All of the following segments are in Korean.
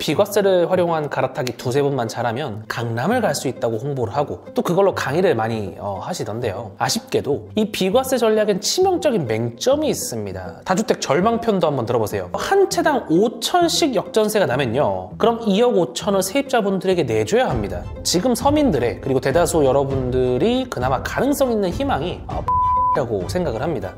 비과세를 활용한 갈아타기 두세 번만 잘하면 강남을 갈 수 있다고 홍보를 하고 또 그걸로 강의를 많이 하시던데요. 아쉽게도 이 비과세 전략엔 치명적인 맹점이 있습니다. 다주택 절망편도 한번 들어보세요. 한 채당 5천씩 역전세가 나면요, 그럼 2억 5천을 세입자분들에게 내줘야 합니다. 지금 서민들의, 그리고 대다수 여러분들이 그나마 가능성 있는 희망이 라고 생각을 합니다.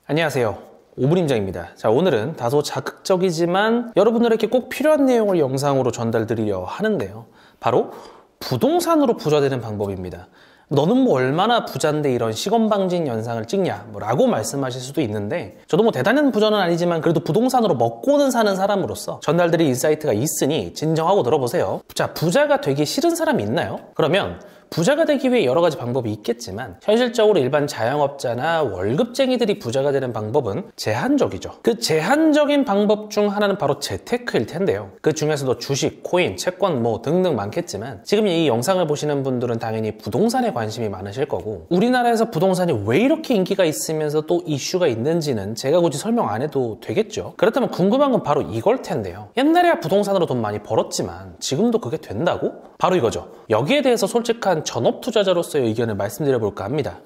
안녕하세요, 오브림장입니다. 자, 오늘은 다소 자극적이지만 여러분들에게 꼭 필요한 내용을 영상으로 전달드리려 하는데요, 바로 부동산으로 부자 되는 방법입니다. 너는 뭐 얼마나 부자인데 이런 시건방진 영상을 찍냐 라고 말씀하실 수도 있는데, 저도 뭐 대단한 부자는 아니지만 그래도 부동산으로 먹고는 사는 사람으로서 전달드릴 인사이트가 있으니 진정하고 들어보세요. 자, 부자가 되기 싫은 사람이 있나요? 그러면 부자가 되기 위해 여러 가지 방법이 있겠지만 현실적으로 일반 자영업자나 월급쟁이들이 부자가 되는 방법은 제한적이죠. 그 제한적인 방법 중 하나는 바로 재테크일 텐데요. 그 중에서도 주식, 코인, 채권 뭐 등등 많겠지만 지금 이 영상을 보시는 분들은 당연히 부동산에 관심이 많으실 거고, 우리나라에서 부동산이 왜 이렇게 인기가 있으면서 또 이슈가 있는지는 제가 굳이 설명 안 해도 되겠죠. 그렇다면 궁금한 건 바로 이걸 텐데요. 옛날에야 부동산으로 돈 많이 벌었지만 지금도 그게 된다고? 바로 이거죠. 여기에 대해서 솔직한 전업 투자자로서의 의견을 말씀드려 볼까 합니다.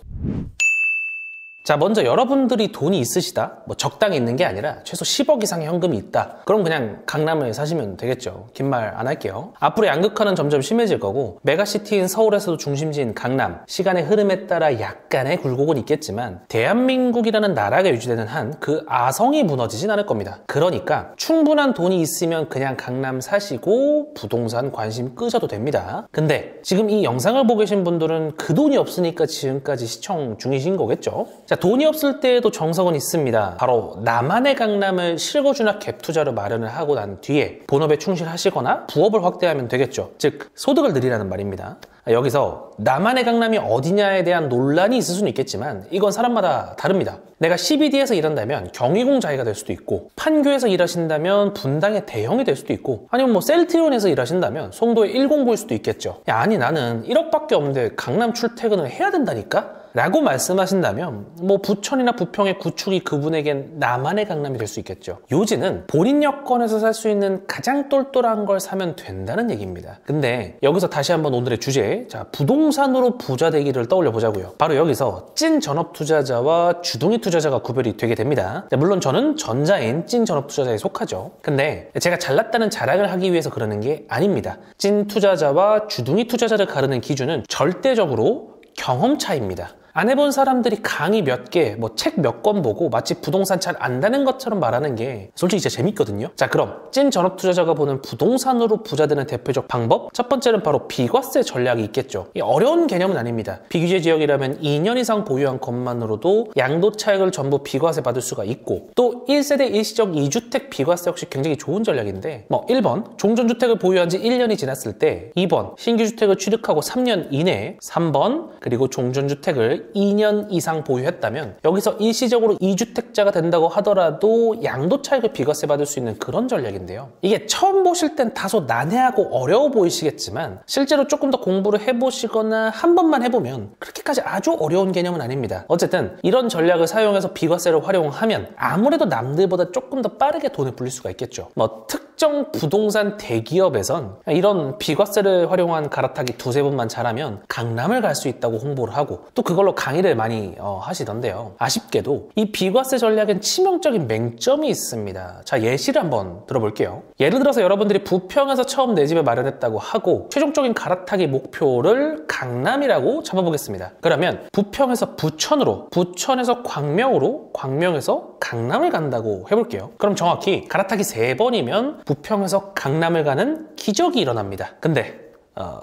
자, 먼저 여러분들이 돈이 있으시다, 뭐 적당히 있는 게 아니라 최소 10억 이상의 현금이 있다, 그럼 그냥 강남을 사시면 되겠죠. 긴 말 안 할게요. 앞으로 양극화는 점점 심해질 거고, 메가시티인 서울에서도 중심지인 강남, 시간의 흐름에 따라 약간의 굴곡은 있겠지만 대한민국이라는 나라가 유지되는 한 그 아성이 무너지진 않을 겁니다. 그러니까 충분한 돈이 있으면 그냥 강남 사시고 부동산 관심 끄셔도 됩니다. 근데 지금 이 영상을 보고 계신 분들은 그 돈이 없으니까 지금까지 시청 중이신 거겠죠. 자, 돈이 없을 때에도 정석은 있습니다. 바로 나만의 강남을 실거주나 갭 투자로 마련을 하고 난 뒤에 본업에 충실하시거나 부업을 확대하면 되겠죠. 즉 소득을 늘리라는 말입니다. 여기서 나만의 강남이 어디냐에 대한 논란이 있을 수는 있겠지만 이건 사람마다 다릅니다. 내가 CBD에서 일한다면 경희궁 자리가 될 수도 있고, 판교에서 일하신다면 분당의 대형이 될 수도 있고, 아니면 뭐 셀트리온에서 일하신다면 송도의 109일 수도 있겠죠. 야, 아니 나는 1억밖에 없는데 강남 출퇴근을 해야 된다니까? 라고 말씀하신다면 뭐 부천이나 부평의 구축이 그분에겐 나만의 강남이 될 수 있겠죠. 요지는 본인 여건에서 살 수 있는 가장 똘똘한 걸 사면 된다는 얘기입니다. 근데 여기서 다시 한번 오늘의 주제, 자, 부동산으로 부자 되기를 떠올려 보자고요. 바로 여기서 찐 전업 투자자와 주둥이 투자자가 구별이 되게 됩니다. 물론 저는 전자인 찐 전업 투자자에 속하죠. 근데 제가 잘났다는 자랑을 하기 위해서 그러는 게 아닙니다. 찐 투자자와 주둥이 투자자를 가르는 기준은 절대적으로 경험 차이입니다. 안 해본 사람들이 강의 몇 개, 뭐 책 몇 권 보고 마치 부동산 잘 안다는 것처럼 말하는 게 솔직히 진짜 재밌거든요. 자, 그럼 찐 전업 투자자가 보는 부동산으로 부자 되는 대표적 방법, 첫 번째는 바로 비과세 전략이 있겠죠. 어려운 개념은 아닙니다. 비규제 지역이라면 2년 이상 보유한 것만으로도 양도 차익을 전부 비과세 받을 수가 있고, 또 1세대 일시적 2주택 비과세 역시 굉장히 좋은 전략인데, 뭐 1번 종전주택을 보유한 지 1년이 지났을 때, 2번 신규주택을 취득하고 3년 이내에, 3번 그리고 종전주택을 2년 이상 보유했다면 여기서 일시적으로 2주택자가 된다고 하더라도 양도 차익을 비과세 받을 수 있는 그런 전략인데요. 이게 처음 보실 땐 다소 난해하고 어려워 보이시겠지만 실제로 조금 더 공부를 해보시거나 한 번만 해보면 그렇게까지 아주 어려운 개념은 아닙니다. 어쨌든 이런 전략을 사용해서 비과세를 활용하면 아무래도 남들보다 조금 더 빠르게 돈을 불릴 수가 있겠죠. 뭐 특정 부동산 대기업에선 이런 비과세를 활용한 갈아타기 두세 번만 잘하면 강남을 갈 수 있다고 홍보를 하고 또 그걸로 강의를 많이 하시던데요. 아쉽게도 이 비과세 전략엔 치명적인 맹점이 있습니다. 자, 예시를 한번 들어볼게요. 예를 들어서 여러분들이 부평에서 처음 내 집을 마련했다고 하고 최종적인 갈아타기 목표를 강남이라고 잡아보겠습니다. 그러면 부평에서 부천으로, 부천에서 광명으로, 광명에서 강남을 간다고 해볼게요. 그럼 정확히 갈아타기 3번이면 부평에서 강남을 가는 기적이 일어납니다. 근데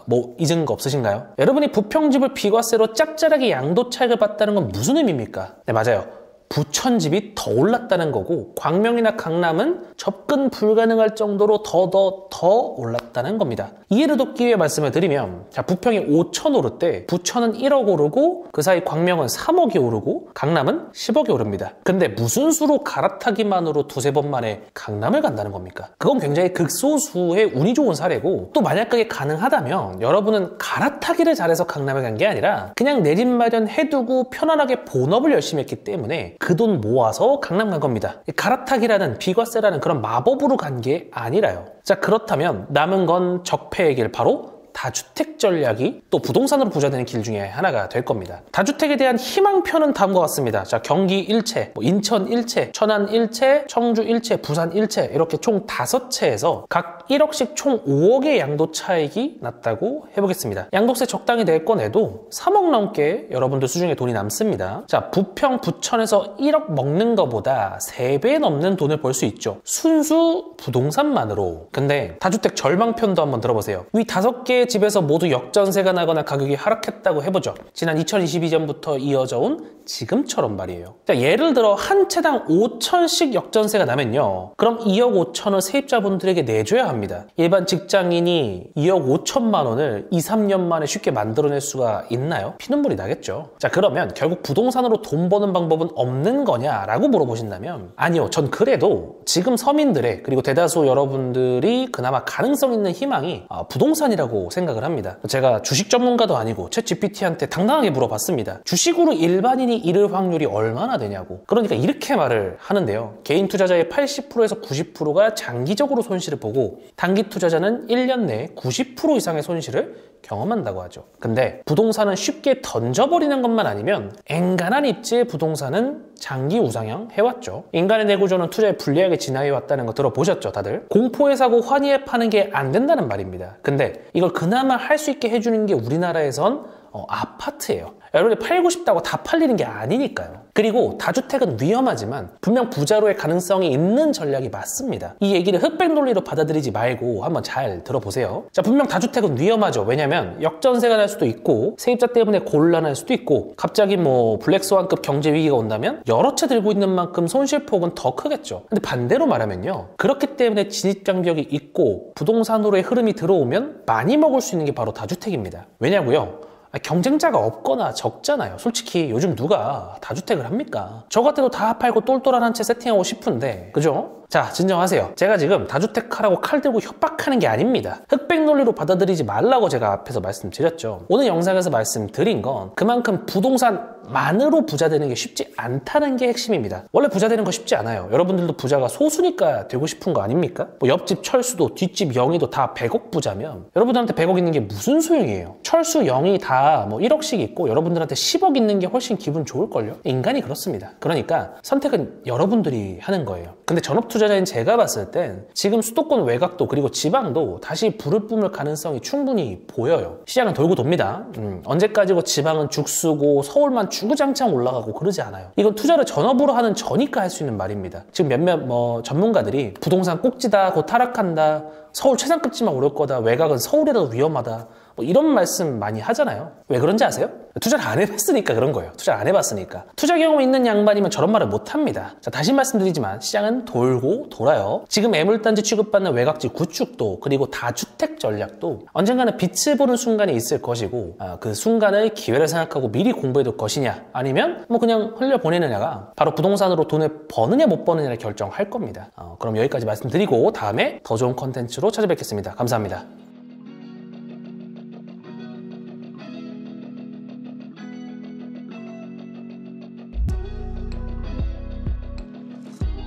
뭐 잊은 거 없으신가요? 여러분이 부평집을 비과세로 짭짤하게 양도 차익을 봤다는 건 무슨 의미입니까? 네, 맞아요. 부천집이 더 올랐다는 거고 광명이나 강남은 접근 불가능할 정도로 더 올랐다는 겁니다. 이해를 돕기 위해 말씀을 드리면, 자, 부평이 5천 오를 때 부천은 1억 오르고 그 사이 광명은 3억이 오르고 강남은 10억이 오릅니다. 근데 무슨 수로 갈아타기만으로 두세 번 만에 강남을 간다는 겁니까? 그건 굉장히 극소수의 운이 좋은 사례고, 또 만약 그게 가능하다면 여러분은 갈아타기를 잘해서 강남을 간 게 아니라 그냥 내 집 마련 해두고 편안하게 본업을 열심히 했기 때문에 그 돈 모아서 강남 간 겁니다. 갈아타기라는 비과세라는 그런 마법으로 간 게 아니라요. 자, 그렇다면 남은 건 적폐의 길, 바로 다주택 전략이 또 부동산으로 부자되는 길 중에 하나가 될 겁니다. 다주택에 대한 희망표는 다음과 같습니다. 자, 경기 일채, 인천 일채, 천안 일채, 청주 일채, 부산 일채 이렇게 총 5채에서 각 1억씩 총 5억의 양도 차익이 났다고 해보겠습니다. 양도세 적당히 낼 거 내도 3억 넘게 여러분들 수중에 돈이 남습니다. 자, 부평, 부천에서 1억 먹는 것보다 3배 넘는 돈을 벌 수 있죠. 순수 부동산만으로. 근데 다주택 절망편도 한번 들어보세요. 위 5개의 집에서 모두 역전세가 나거나 가격이 하락했다고 해보죠. 지난 2022년부터 이어져 온 지금처럼 말이에요. 자, 예를 들어 한 채당 5천씩 역전세가 나면요. 그럼 2억 5천을 세입자분들에게 내줘야 합니다. 일반 직장인이 2억 5천만 원을 2, 3년 만에 쉽게 만들어낼 수가 있나요? 피눈물이 나겠죠. 자, 그러면 결국 부동산으로 돈 버는 방법은 없는 거냐라고 물어보신다면 아니요. 전 그래도 지금 서민들의 그리고 대다수 여러분들이 그나마 가능성 있는 희망이 부동산이라고 생각을 합니다. 제가 주식 전문가도 아니고 챗GPT한테 당당하게 물어봤습니다. 주식으로 일반인이 잃을 확률이 얼마나 되냐고. 그러니까 이렇게 말을 하는데요. 개인 투자자의 80%에서 90%가 장기적으로 손실을 보고 단기 투자자는 1년 내에 90% 이상의 손실을 경험한다고 하죠. 근데 부동산은 쉽게 던져버리는 것만 아니면 엔간한 입지의 부동산은 장기 우상향 해왔죠. 인간의 내구조는 투자에 불리하게 진화해왔다는 거 들어보셨죠, 다들? 공포에 사고 환희에 파는 게 안 된다는 말입니다. 근데 이걸 그나마 할 수 있게 해주는 게 우리나라에선 아파트예요. 여러분이 팔고 싶다고 다 팔리는 게 아니니까요. 그리고 다주택은 위험하지만 분명 부자로의 가능성이 있는 전략이 맞습니다. 이 얘기를 흑백 논리로 받아들이지 말고 한번 잘 들어보세요. 자, 분명 다주택은 위험하죠. 왜냐면 역전세가 날 수도 있고 세입자 때문에 곤란할 수도 있고 갑자기 블랙스완급 경제 위기가 온다면 여러 채 들고 있는 만큼 손실폭은 더 크겠죠. 근데 반대로 말하면요. 그렇기 때문에 진입장벽이 있고 부동산으로의 흐름이 들어오면 많이 먹을 수 있는 게 바로 다주택입니다. 왜냐고요? 경쟁자가 없거나 적잖아요. 솔직히 요즘 누가 다주택을 합니까? 저 같아도 다 팔고 똘똘한 한 채 세팅하고 싶은데, 그죠? 자, 진정하세요. 제가 지금 다주택하라고 칼 들고 협박하는 게 아닙니다. 흑백 논리로 받아들이지 말라고 제가 앞에서 말씀드렸죠. 오늘 영상에서 말씀드린 건 그만큼 부동산만으로 부자 되는 게 쉽지 않다는 게 핵심입니다. 원래 부자 되는 거 쉽지 않아요. 여러분들도 부자가 소수니까 되고 싶은 거 아닙니까? 옆집 철수도 뒷집 영희도 다 100억 부자면 여러분들한테 100억 있는 게 무슨 소용이에요? 철수 영희 다 1억씩 있고 여러분들한테 10억 있는 게 훨씬 기분 좋을걸요? 인간이 그렇습니다. 그러니까 선택은 여러분들이 하는 거예요. 근데 전업 투자자인 제가 봤을 땐 지금 수도권 외곽도 그리고 지방도 다시 불을 뿜을 가능성이 충분히 보여요. 시장은 돌고 돕니다. 언제까지고 지방은 죽쓰고 서울만 주구장창 올라가고 그러지 않아요. 이건 투자를 전업으로 하는 저니까 할 수 있는 말입니다. 지금 몇몇 전문가들이 부동산 꼭지다, 곧 하락한다, 서울 최상급지만 오를 거다, 외곽은 서울이라도 위험하다, 이런 말씀 많이 하잖아요. 왜 그런지 아세요? 투자를 안 해봤으니까 그런 거예요. 투자를 안 해봤으니까. 투자 경험이 있는 양반이면 저런 말을 못합니다. 자, 다시 말씀드리지만 시장은 돌고 돌아요. 지금 매물단지 취급받는 외곽지 구축도 그리고 다주택 전략도 언젠가는 빛을 보는 순간이 있을 것이고 그 순간을 기회를 생각하고 미리 공부해둘 것이냐 아니면 그냥 흘려보내느냐가 바로 부동산으로 돈을 버느냐 못 버느냐를 결정할 겁니다. 그럼 여기까지 말씀드리고 다음에 더 좋은 컨텐츠로 찾아뵙겠습니다. 감사합니다.